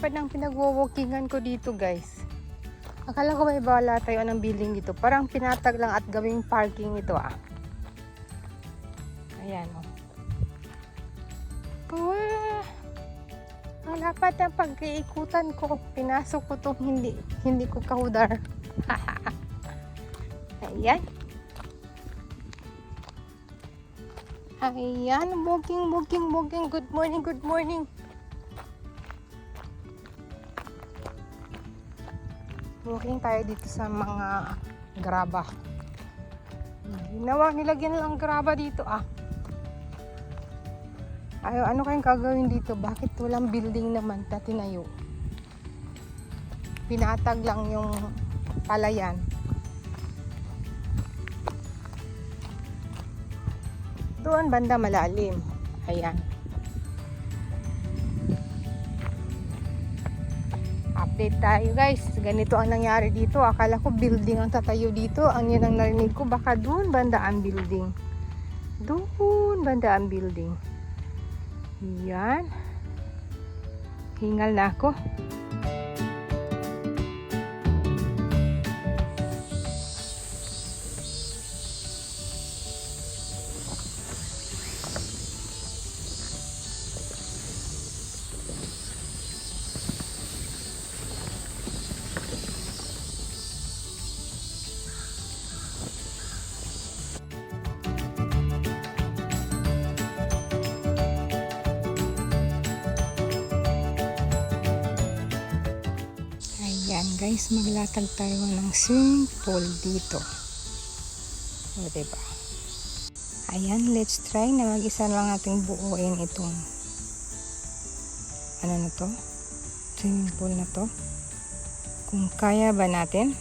lapad ng pinagwo-walkingan ko dito, guys. Akala ko may bala tayo ng building dito. Parang pinatag lang at gawing parking ito, ah. Ayan, oh. Wow! Ang lapad ng pag-iikutan ko. Pinasok ko itong hindi ko kahudar. Ayan. Ayan, walking. Good morning. Walking tayo dito sa mga graba. Nilagyan lang graba dito, ah. Ano kayong gagawin dito? Bakit walang building naman na tinayo? Pinatag lang yung palayan. Doon banda malalim. Ayan. Update tayo, guys. Ganito ang nangyari dito. Akala ko building ang tatayo dito. Ang yun ang narinig ko. Baka doon banda ang building. Doon banda ang building. Yan. Hingal na ako. Ayan, guys, maglatag tayo ng swimming pool dito. O, diba? Ayan, let's try na mag-isa lang nating buuin itong ano na to? Swimming pool na to. Kung kaya ba natin?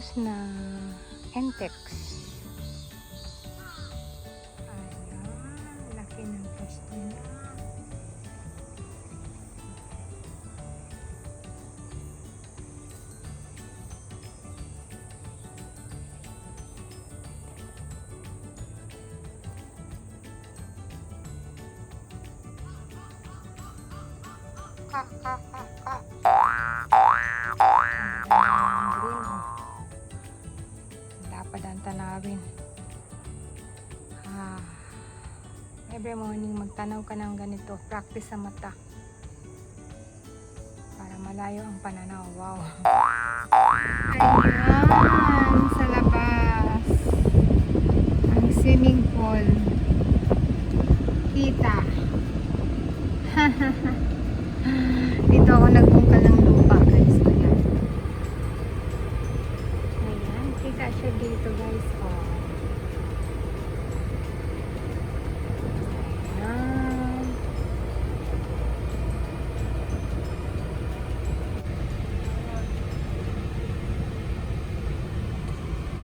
Tapos na Entex. Ayan, laki ng pwesto niya. Dapat ang tanawin. Every morning magtanaw ka ng ganito, practice sa mata para malayo ang pananaw. Wow. Ayan, sa labas ang swimming pool. Kita. Dito ako nagbungkal ng lupa, guys. Ayan. Ayan, kita siya dito, guys. Oh.